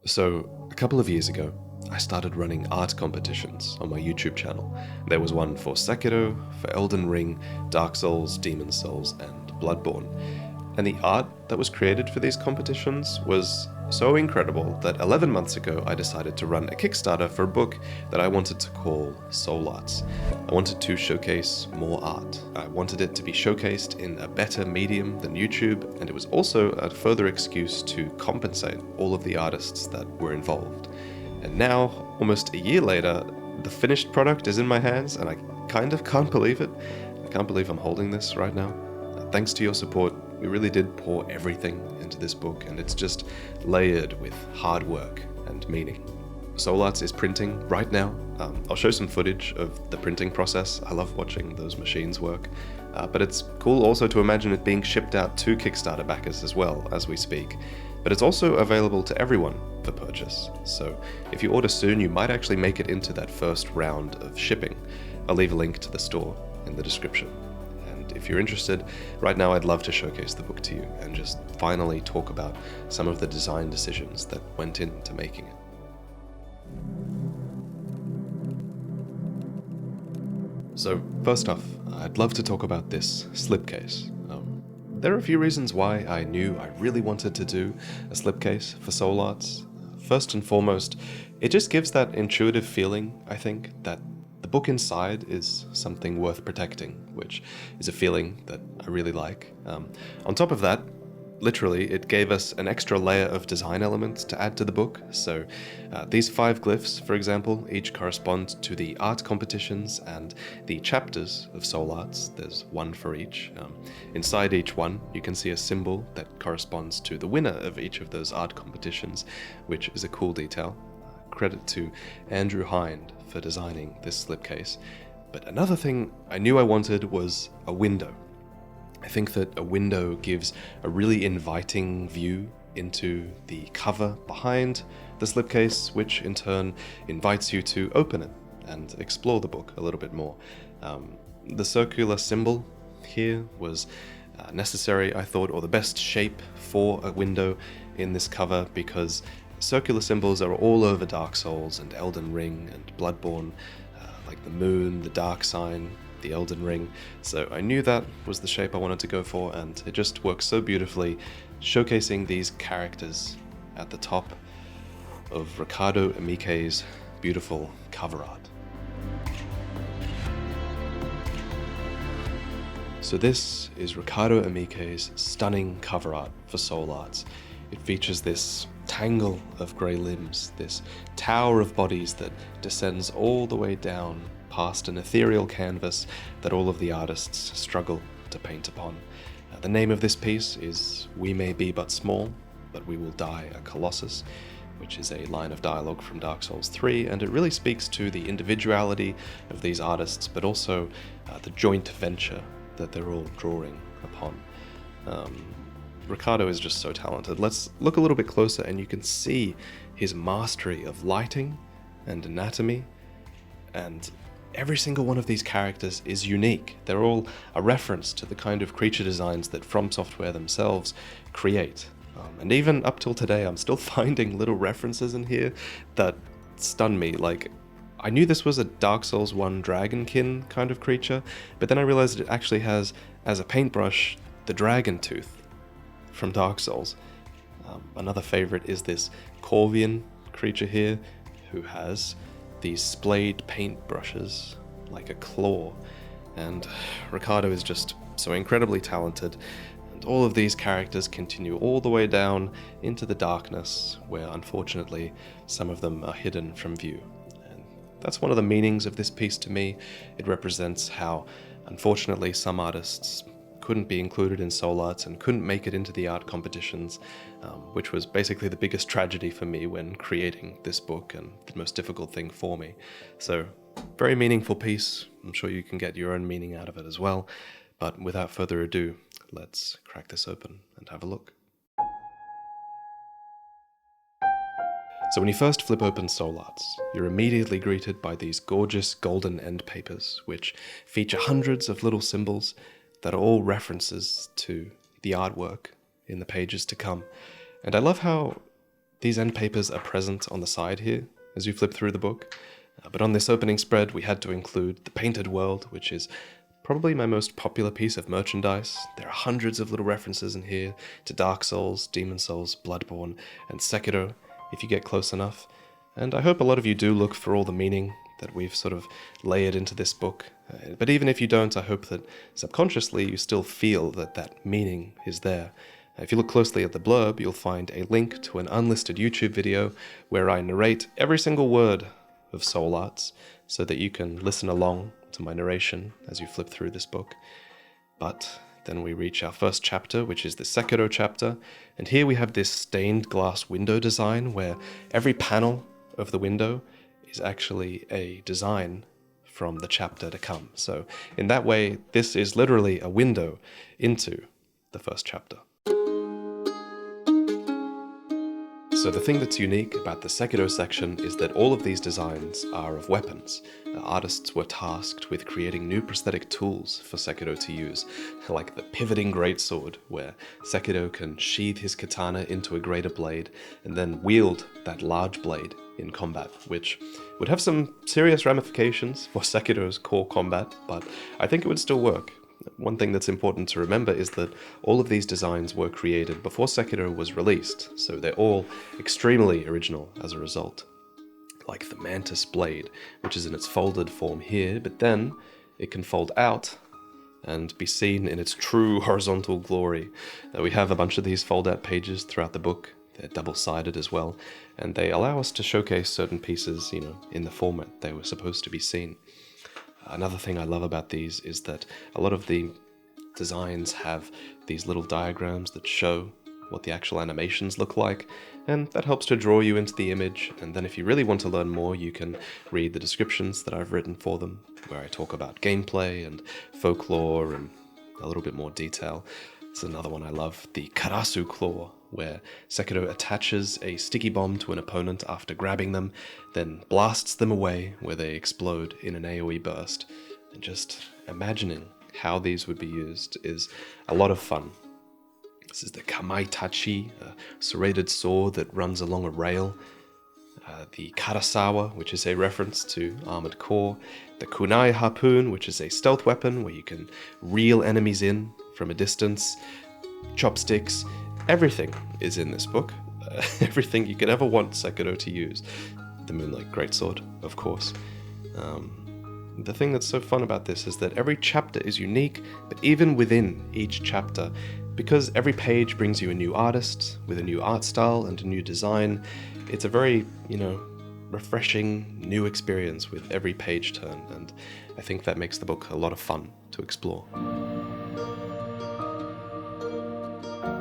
So, a couple of years ago, I started running art competitions on my YouTube channel. There was one for Sekiro, for Elden Ring, Dark Souls, Demon Souls, and Bloodborne. And the art that was created for these competitions was so incredible that 11 months ago I decided to run a Kickstarter for a book that I wanted to call Soul Arts. I wanted to showcase more art. I wanted it to be showcased in a better medium than YouTube, and it was also a further excuse to compensate all of the artists that were involved. And now, almost a year later, the finished product is in my hands, and I kind of can't believe it. I can't believe I'm holding this right now. Thanks to your support, we really did pour everything into this book, and it's just layered with hard work and meaning. Soul Arts is printing right now. I'll show some footage of the printing process. I love watching those machines work. But it's cool also to imagine it being shipped out to Kickstarter backers as well as we speak. But it's also available to everyone for purchase. So if you order soon, you might actually make it into that first round of shipping. I'll leave a link to the store in the description. If you're interested, right now I'd love to showcase the book to you and just finally talk about some of the design decisions that went into making it. So first off, I'd love to talk about this slipcase. There are a few reasons why I knew I really wanted to do a slipcase for Soul Arts. First and foremost, it just gives that intuitive feeling, I think, that the book inside is something worth protecting, which is a feeling that I really like. On top of that, literally, it gave us an extra layer of design elements to add to the book. So these 5 glyphs, for example, each correspond to the art competitions and the chapters of Soul Arts. There's one for each. Inside each one, you can see a symbol that corresponds to the winner of each of those art competitions, which is a cool detail. Credit to Andrew Hind for designing this slipcase. But another thing I knew I wanted was a window. I think that a window gives a really inviting view into the cover behind the slipcase, which in turn invites you to open it and explore the book a little bit more. The circular symbol here was necessary, I thought, or the best shape for a window in this cover, because circular symbols are all over Dark Souls and Elden Ring and Bloodborne, like the moon, the dark sign, the Elden Ring. So I knew that was the shape I wanted to go for, and it just works so beautifully, showcasing these characters at the top of Ricardo Amike's beautiful cover art. So this is Ricardo Amike's stunning cover art for Soul Arts. It features this tangle of grey limbs, this tower of bodies that descends all the way down past an ethereal canvas that all of the artists struggle to paint upon. The name of this piece is "We May Be But Small, But We Will Die a Colossus," which is a line of dialogue from Dark Souls 3, and it really speaks to the individuality of these artists, but also the joint venture that they're all drawing upon. Ricardo is just so talented. Let's look a little bit closer and you can see his mastery of lighting and anatomy, and every single one of these characters is unique. They're all a reference to the kind of creature designs that From Software themselves create. And even up till today, I'm still finding little references in here that stun me. Like, I knew this was a Dark Souls 1 dragonkin kind of creature, but then I realized it actually has, as a paintbrush, the dragon tooth from Dark Souls. Another favorite is this Corvian creature here, who has these splayed paint brushes like a claw. And Ricardo is just so incredibly talented, and all of these characters continue all the way down into the darkness, where unfortunately some of them are hidden from view. And that's one of the meanings of this piece to me. It represents how unfortunately some artists couldn't be included in Soul Arts and couldn't make it into the art competitions, which was basically the biggest tragedy for me when creating this book and the most difficult thing for me. So, very meaningful piece. I'm sure you can get your own meaning out of it as well. But without further ado, let's crack this open and have a look. So when you first flip open Soul Arts, you're immediately greeted by these gorgeous golden end papers, which feature hundreds of little symbols that are all references to the artwork in the pages to come. And I love how these end papers are present on the side here as you flip through the book, but on this opening spread we had to include the Painted World, which is probably my most popular piece of merchandise. There are hundreds of little references in here to Dark Souls, Demon Souls, Bloodborne, and Sekiro, if you get close enough. And I hope a lot of you do look for all the meaning that we've sort of layered into this book. But even if you don't, I hope that subconsciously you still feel that that meaning is there. If you look closely at the blurb, you'll find a link to an unlisted YouTube video where I narrate every single word of Soul Arts so that you can listen along to my narration as you flip through this book. But then we reach our first chapter, which is the Sekiro Chapter, and here we have this stained glass window design where every panel of the window is actually a design from the chapter to come. So in that way, this is literally a window into the first chapter. So the thing that's unique about the Sekiro section is that all of these designs are of weapons. The artists were tasked with creating new prosthetic tools for Sekiro to use, like the pivoting greatsword, where Sekiro can sheathe his katana into a greater blade and then wield that large blade in combat, which would have some serious ramifications for Sekiro's core combat, but I think it would still work. One thing that's important to remember is that all of these designs were created before Sekiro was released, so they're all extremely original as a result. Like the Mantis blade, which is in its folded form here, but then it can fold out and be seen in its true horizontal glory. We have a bunch of these fold-out pages throughout the book. They're double-sided as well, and they allow us to showcase certain pieces, in the format they were supposed to be seen. Another thing I love about these is that a lot of the designs have these little diagrams that show what the actual animations look like, and that helps to draw you into the image. And then if you really want to learn more, you can read the descriptions that I've written for them, where I talk about gameplay and folklore and a little bit more detail. This is another one I love, the Karasu Claw, where Sekiro attaches a sticky bomb to an opponent after grabbing them, then blasts them away where they explode in an AoE burst. And just imagining how these would be used is a lot of fun. This is the Kamaitachi, a serrated sword that runs along a rail. The Karasawa, which is a reference to Armored Core. The Kunai Harpoon, which is a stealth weapon where you can reel enemies in from a distance. Chopsticks. Everything is in this book. Everything you could ever want Sekiro to use. The Moonlight Greatsword, of course. The thing that's so fun about this is that every chapter is unique, but even within each chapter, because every page brings you a new artist with a new art style and a new design, it's a very, refreshing new experience with every page turn, and I think that makes the book a lot of fun to explore.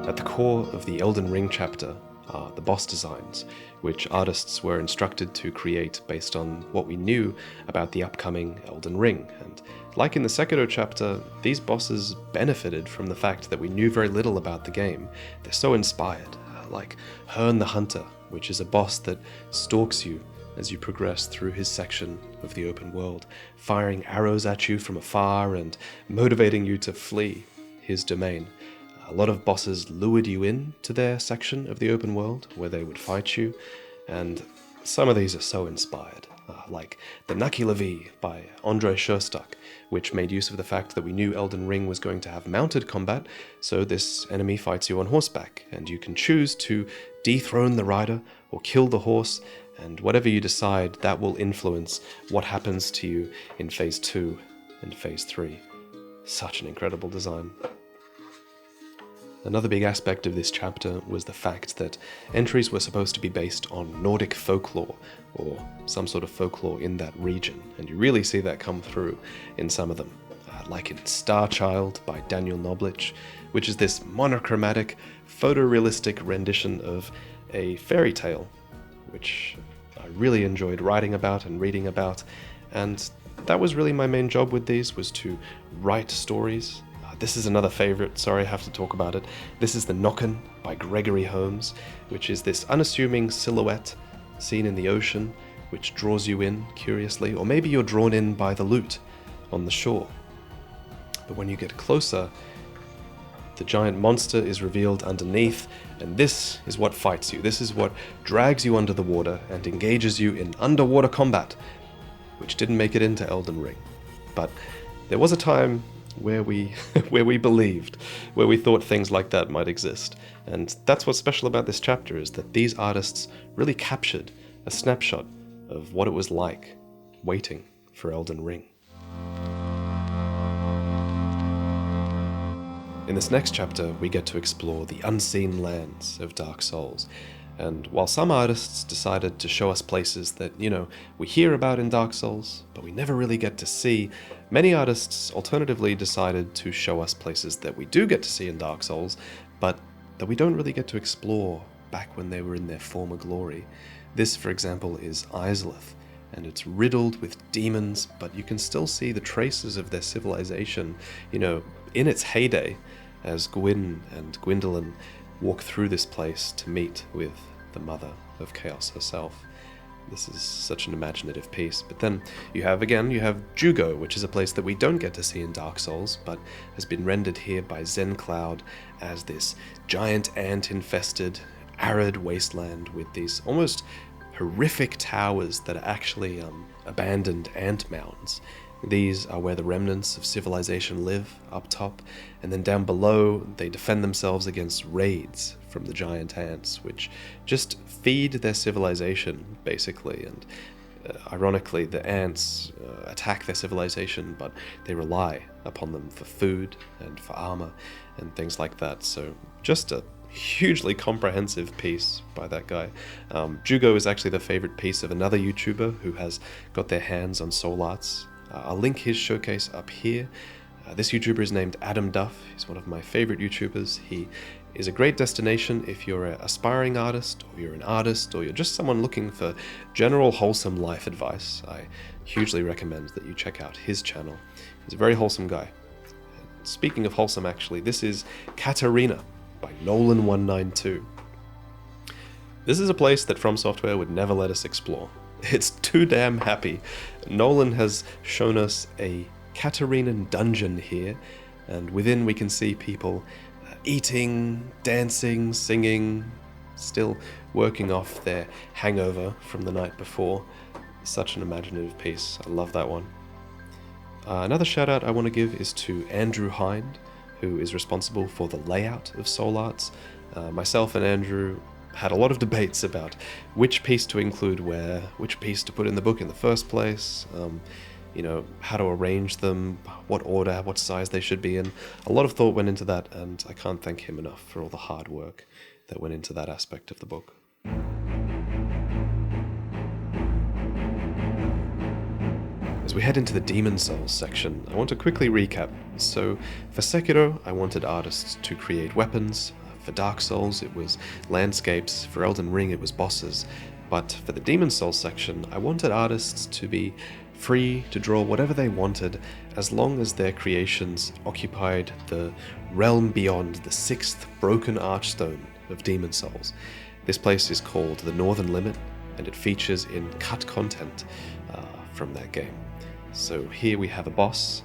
At the core of the Elden Ring chapter are the boss designs, which artists were instructed to create based on what we knew about the upcoming Elden Ring. And like in the Sekiro chapter, these bosses benefited from the fact that we knew very little about the game. They're so inspired, like Hearn the Hunter, which is a boss that stalks you as you progress through his section of the open world, firing arrows at you from afar and motivating you to flee his domain. A lot of bosses lured you in to their section of the open world where they would fight you, and some of these are so inspired, like the Nakilavi by Andrei Schurstak, which made use of the fact that we knew Elden Ring was going to have mounted combat, so this enemy fights you on horseback, and you can choose to dethrone the rider or kill the horse, and whatever you decide, that will influence what happens to you in Phase 2 and Phase 3. Such an incredible design. Another big aspect of this chapter was the fact that entries were supposed to be based on Nordic folklore, or some sort of folklore in that region, and you really see that come through in some of them, like in Star Child by Daniel Knoblich, which is this monochromatic, photorealistic rendition of a fairy tale, which I really enjoyed writing about and reading about, and that was really my main job with these, was to write stories. This is another favorite, sorry I have to talk about it. This is the Nokken by Gregory Holmes, which is this unassuming silhouette seen in the ocean, which draws you in curiously, or maybe you're drawn in by the loot on the shore. But when you get closer, the giant monster is revealed underneath, and this is what fights you. This is what drags you under the water and engages you in underwater combat, which didn't make it into Elden Ring. But there was a time where we where we believed, where we thought things like that might exist. And that's what's special about this chapter, is that these artists really captured a snapshot of what it was like waiting for Elden Ring. In this next chapter, we get to explore the unseen lands of Dark Souls. And while some artists decided to show us places that, we hear about in Dark Souls, but we never really get to see, many artists alternatively decided to show us places that we do get to see in Dark Souls, but that we don't really get to explore back when they were in their former glory. This, for example, is Aishlinn, and it's riddled with demons, but you can still see the traces of their civilization, in its heyday, as Gwyn and Gwyndolin walk through this place to meet with the Mother of Chaos herself. This is such an imaginative piece. But then you have Jugo, which is a place that we don't get to see in Dark Souls, but has been rendered here by Zen Cloud as this giant ant-infested, arid wasteland with these almost horrific towers that are actually abandoned ant mounds. These are where the remnants of civilization live, up top, and then down below they defend themselves against raids from the giant ants, which just feed their civilization, basically. And ironically, the ants attack their civilization, but they rely upon them for food and for armor and things like that. So just a hugely comprehensive piece by that guy. Jugo is actually the favorite piece of another YouTuber who has got their hands on soul arts. I'll link his showcase up here. This YouTuber is named Adam Duff. He's one of my favorite YouTubers. He is a great destination if you're an aspiring artist, or you're an artist, or you're just someone looking for general wholesome life advice. I hugely recommend that you check out his channel. He's a very wholesome guy. And speaking of wholesome, actually, this is Katarina by Nolan192. This is a place that From Software would never let us explore. It's too damn happy. Nolan has shown us a Katarinan dungeon here, and within we can see people eating, dancing, singing, still working off their hangover from the night before. Such an imaginative piece. I love that one. Another shout out I want to give is to Andrew Hind, who is responsible for the layout of Soul Arts. Myself and Andrew had a lot of debates about which piece to include where, which piece to put in the book in the first place, how to arrange them, what order, what size they should be in. A lot of thought went into that, and I can't thank him enough for all the hard work that went into that aspect of the book. As we head into the Demon Souls section, I want to quickly recap. So, for Sekiro, I wanted artists to create weapons. For Dark Souls, it was landscapes. For Elden Ring, it was bosses. But for the Demon Souls section, I wanted artists to be free to draw whatever they wanted, as long as their creations occupied the realm beyond the 6th broken archstone of Demon Souls. This place is called the Northern Limit, and it features in cut content from that game. So here we have a boss,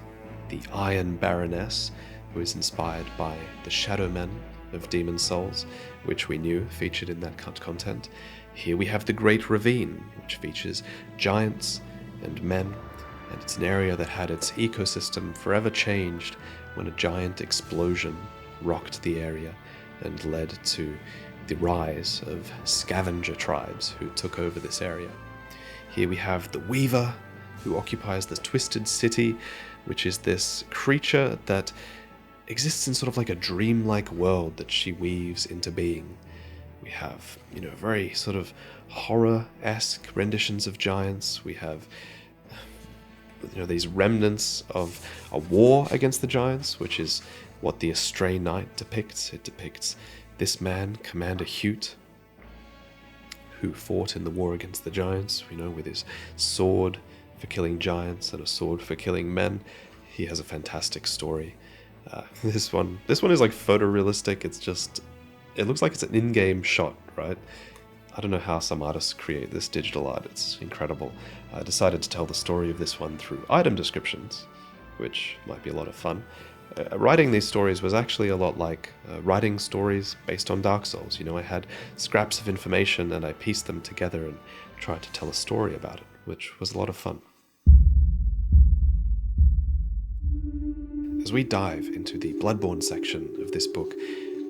the Iron Baroness, who is inspired by the Shadow Men of Demon Souls, which we knew featured in that cut content. Here we have the Great Ravine, which features giants and men, and it's an area that had its ecosystem forever changed when a giant explosion rocked the area and led to the rise of scavenger tribes who took over this area. Here we have the Weaver, who occupies the Twisted City, which is this creature that exists in sort of like a dreamlike world that she weaves into being. We have, very sort of horror-esque renditions of giants. We have, these remnants of a war against the giants, which is what the Astray Knight depicts. It depicts this man, Commander Hute, who fought in the war against the giants, with his sword for killing giants and a sword for killing men. He has a fantastic story. This one is like photorealistic. It looks like it's an in-game shot, right? I don't know how some artists create this digital art. It's incredible. I decided to tell the story of this one through item descriptions, which might be a lot of fun. Writing these stories was actually a lot like writing stories based on Dark Souls. You know, I had scraps of information and I pieced them together and tried to tell a story about it, which was a lot of fun. As we dive into the Bloodborne section of this book,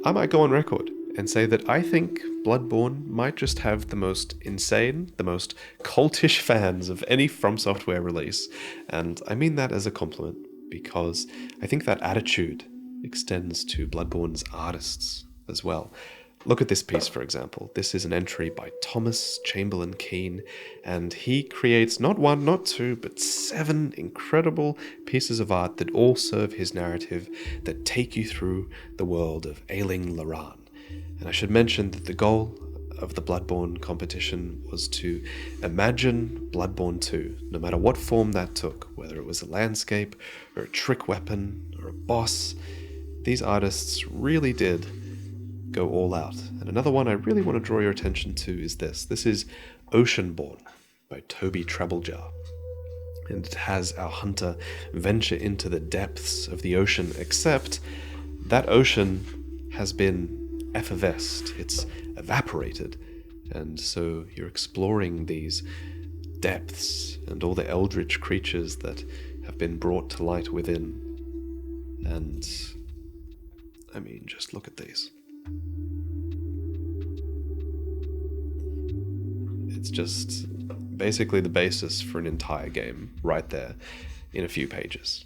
I might go on record and say that I think Bloodborne might just have the most insane, the most cultish fans of any From Software release, and I mean that as a compliment, because I think that attitude extends to Bloodborne's artists as well. Look at this piece, for example. This is an entry by Thomas Chamberlain Keane, and he creates not one, not two, but 7 incredible pieces of art that all serve his narrative, that take you through the world of Ailing Loran. And I should mention that the goal of the Bloodborne competition was to imagine Bloodborne 2, no matter what form that took, whether it was a landscape, or a trick weapon, or a boss. These artists really did go all out. And another one I really want to draw your attention to is this. This is Oceanborn by Toby Trebblejar. And it has our hunter venture into the depths of the ocean, except that ocean has been effervesced. It's evaporated. And so you're exploring these depths and all the eldritch creatures that have been brought to light within. And I mean, just look at these. It's just basically the basis for an entire game right there in a few pages.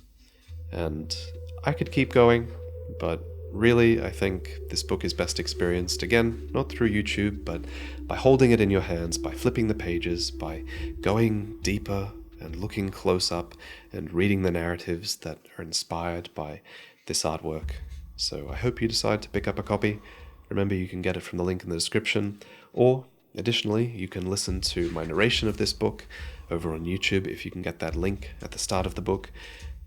And I could keep going, but really I think this book is best experienced, again, not through YouTube, but by holding it in your hands, by flipping the pages, by going deeper and looking close up and reading the narratives that are inspired by this artwork. So I hope you decide to pick up a copy. Remember, you can get it from the link in the description, or additionally, you can listen to my narration of this book over on YouTube if you can get that link at the start of the book.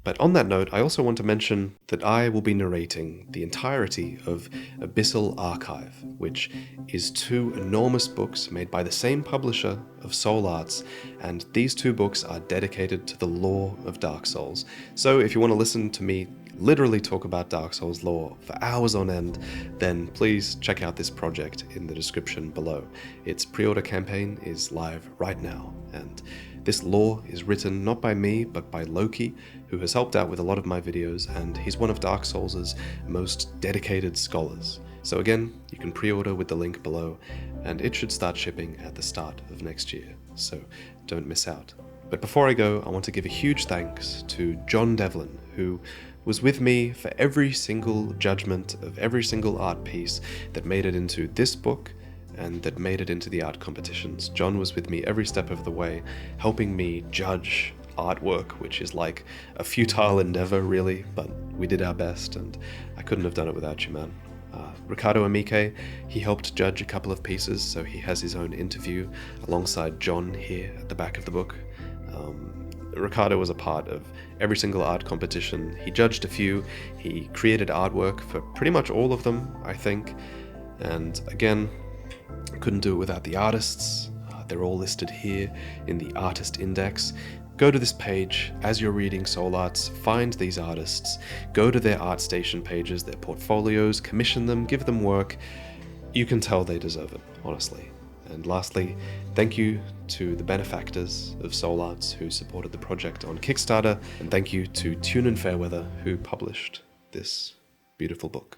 But on that note, I also want to mention that I will be narrating the entirety of Abyssal Archive, which is 2 enormous books made by the same publisher of Soul Arts, and these 2 books are dedicated to the lore of Dark Souls. So if you want to listen to me literally talk about Dark Souls lore for hours on end, then please check out this project in the description below. Its pre-order campaign is live right now, and this lore is written not by me, but by Loki, who has helped out with a lot of my videos, and he's one of Dark Souls' most dedicated scholars. So again, you can pre-order with the link below, and it should start shipping at the start of next year, so don't miss out. But before I go, I want to give a huge thanks to John Devlin, who was with me for every single judgment of every single art piece that made it into this book and that made it into the art competitions. John was with me every step of the way, helping me judge artwork, which is like a futile endeavor really, but we did our best, and I couldn't have done it without you, man. Ricardo Amike, he helped judge a couple of pieces, so he has his own interview alongside John here at the back of the book. Ricardo was a part of every single art competition. He judged a few, he created artwork for pretty much all of them, I think, and again, couldn't do it without the artists. They're all listed here in the artist index. Go to this page as you're reading Soul Arts, find these artists, go to their ArtStation pages, their portfolios, commission them, give them work. You can tell they deserve it, honestly. And lastly, thank you to the benefactors of Soul Arts who supported the project on Kickstarter, and thank you to Tune and Fairweather who published this beautiful book.